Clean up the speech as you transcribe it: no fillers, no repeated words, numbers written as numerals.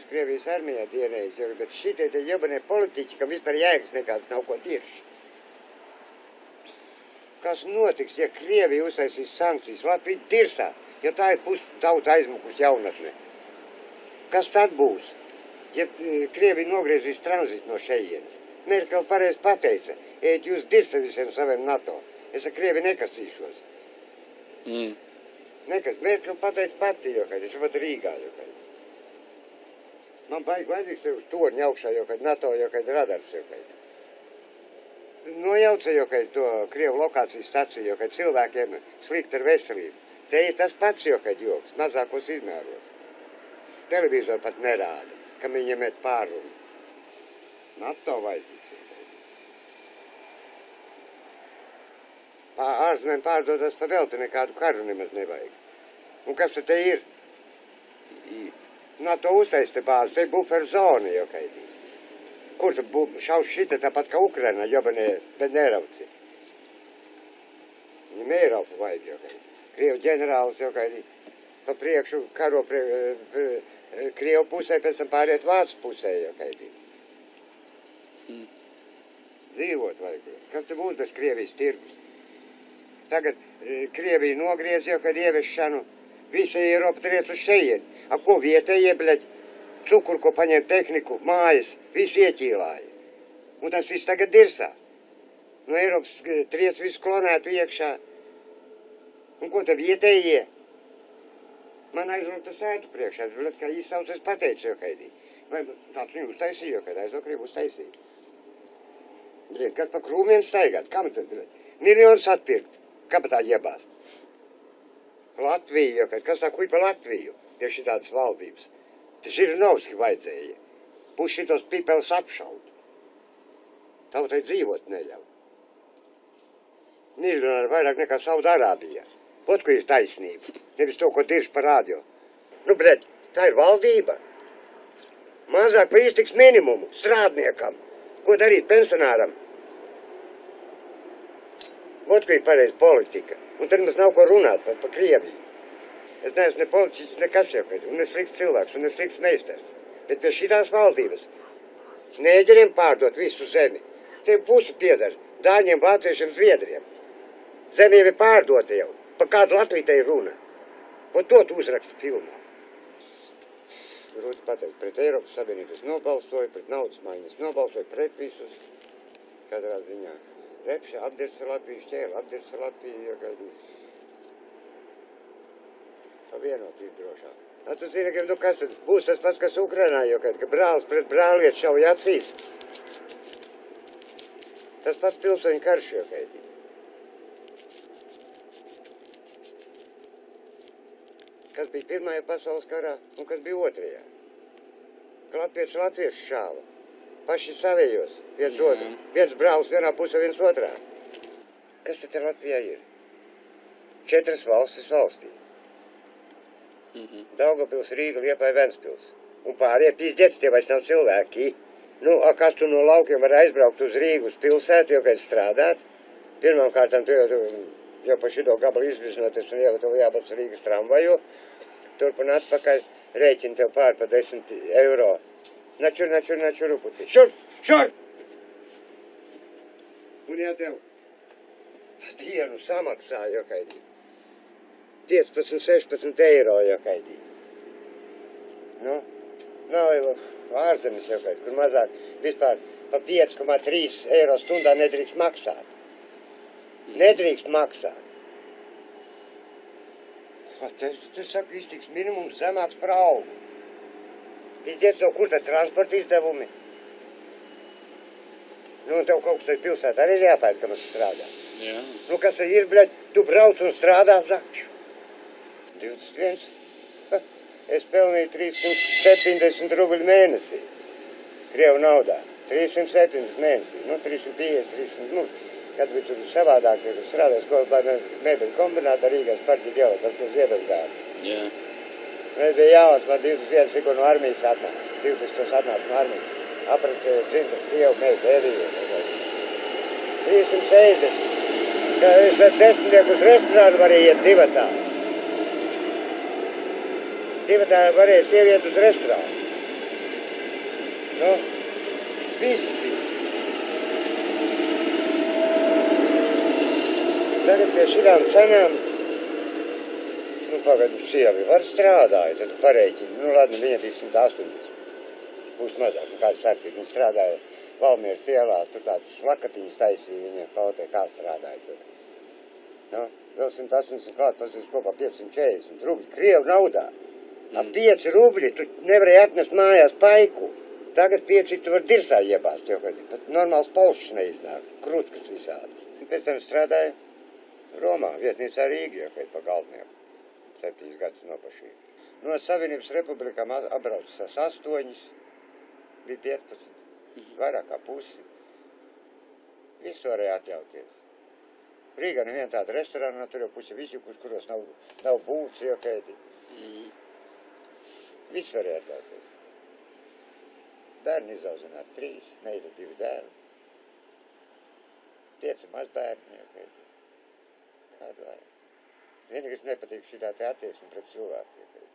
Krievijas armijā dienējis, bet šitie te jebanie politiķi, kam vispār jēgas nekāds nav ko dirši. Kas notiks, ja Krievija uztaisīs sankcijas? Latvija dirsā, jo tā ir tauta aizmukus jaunatne. Kas tad būs, ja Krievija nogriezīs tranzītu no šejienes? Merkel pareizi pateica, ejat jūs dirsta visiem saviem NATO. Es ar Krieviju nekasīšos. Merkel pateica pati, jo, kad es pat Rīgā, jo, kad. Man baigi vajadzīgs tev uz torņa augšā, jo, kad NATO, jo, kad radars, jo, kad. Nojauca, jo, kad to Krievu lokācijas staciju, jo, kad cilvēkiem slikt ar veselību. Te ir tas pats, jo, kad joks, mazākos izmēros. Televizoru pat nerāda, kam viņiem iet pārrunas. NATO vajadzīgs. Ārzemēm pārdodas pa velti, nekādu karu nemaz nevajag. Un kas te ir? NATO uztais te bāzi, te bufer zona jau kaidī. Kur tu šaus šita tāpat kā Ukraina, jobanie Benerovci. Viņam Eiropu vajag jau kaidī. Krievu ģenerālis jau kaidī. Pa priekšu karo Krievu pusē, pēc tam pāriet Vācu pusē jau kaidī. Dzīvot vajag. Kas te būtu bez Krievijas tirgus? Tagad Krievija nogriez jau, kad ieviešanu. Visa Eiropa triec uz šejiet. A ko vietējie, bļaļ, cukuru, ko paņem tehniku, mājas, visu ieķīlāja. Un tas viss tagad dirsā. No Eiropas triec visu klonētu iekšā. Un ko tad vietējie? Man aizrūta sētu priekšā, bļaļ, kā īsauc es pateicu, jo kaidī. Vai tāds viņu uztaisīja, jo kaidī, aiz no Krievu uztaisīja. Bļaļ, kas pa krūmiem staigāt, kam tad, bļaļ? Miljonus atpirkt, kā pa tā jebāst? Latviju, kas tā kuj pa Latviju, pie šitādas valdības. Tas Žirinovski vajadzēja. Pus šitos pipels apšaut. Tautai dzīvot neļauj. Miljonāri vairāk nekā Saudārābijā. Pot, ko ir taisnība. Nevis to, ko dirž pa radio. Nu, bļaļ, tā ir valdība. Mazāk pa iztiks minimumu strādniekam. Ko darīt pensionāram? Pot, ko ir pareiz politika. Un tad mums nav ko runāt par Krieviju. Es neesmu ne politiķis, nekas jau, un ne slikts cilvēks, un ne slikts meistars. Bet pie šitās valdības neģeriem pārdot visu zemi. Te pusi piedar Dāņiem, Vāciešiem, Zviedriem. Zemi jau ir pārdota jau. Pa kādu Latviju te ir runa. Po to tu uzraksti filmā. Grūti pateikt, pret Eiropas Savienības nobalsoju, pret naudas maiņas nobalsoju, pret visus. Katrā ziņā. Repša apdirsa Latviju, šķēla apdirsa Latviju, jo gaidī. Pa vienotību drošā. Tu zini, ka kas tad būs tas pats, kas Ukrainā, jo gaidī, ka brālis pret brāliet šauja acīs. Tas pats pilsoņu karš, jo gaidī. Kas bija Pirmajā pasaules karā un kas bija Otrajā. Ka latvieši šāva. Paši savējos, viens otru. Viens brālis vienā pusē, viens otrā. Kas te Latvijā ir? 4 valstis valstī. Daugavpils, Rīga, Liepāja, Ventspils. Un pārējie pizdzets, tie vairs nav cilvēki. Nu, kas tu no laukiem var aizbraukt uz Rīgu, uz pilsētu, jo kad strādāt? Pirmām kārtām tu jau pa šito gabalu izbiznoties un jau tev jābūt Rīgas tramvaju. Turpun atpakaļ rēķini tev pār pa 10 eiro. Načur, upuci. Šur! Un ja tev dienu samaksā, jo kaidī. 15-16 eiro, jo kaidī. Nu, nav jau ārzemes, jo kaidī, kur mazāk vispār pa 5,3 eiro stundā nedrīkst maksāt. Nedrīkst maksāt. Te saka, iztiks minimums zemāks par algu. Izdziet no kur tad transporta izdevumi? Nu, un tev kaut kas tad pilsētā arī jāpēc, ka mums strādā. Jā. Nu, kas ir, bļaļ, tu brauc un strādā, zak. 21. Es pelnīju 370 rubļu mēnesī. Krievu naudā. 370 mēnesī. Nu, 350, 300, nu, kad bija tur savādāk, kad strādāja skolā mēbeļu kombinātā Rīgās partija dēlā, tas pie ziedojumdāra. Jā. Mēs bija jauns, man 21 tikko no armijas atnāca. 20 atnāca no armijas. Aprecēja dzimtas sievu, meita, Eviju. 360. Ka es ar 10 uz restorānu varēju iet divatā. Divatā varēja sieviet uz restorānu. Nu, viss bija. Tagad pie šitām cenām, nu, pagaidu, sievi var strādāja, tad pareiķini, nu, labi, viņa bija 180. Būs mazāk, nu, kāds sakīt, viņa strādāja Valmieras ielā, tur tādas lakatiņas taisīja viņa pautē, kā strādāja tur. Nu, vēl 180 klāt, pasīs kopā 540 rubļi, Krievu naudā. Ap 5 rubļi tu nevarēji atnest mājās paiku. Tagad 5 tu var dirsā iebāzt, jo pat normāls paušs neiznāk, krutkas visādas. Pēc tam strādāja Romā, vietnīcā Rīgā, kad pa galvnieku. 7 gadus nopašīja. No Savienības republikām apbraucas 8, bija 15, vairāk kā pusi. Visu varēja atļauties. Rīgā neviena tāda restorāna, tur jau pusi visi, kuros nav būts, jau kādi. Visu varēja atļauties. Bērni izaudzināt 3, meita 2 dēli. 5 mazbērni, jau kādi. Kādu vajag. Vienīgais nepatīk šitā te attieksme pret cilvēkiem.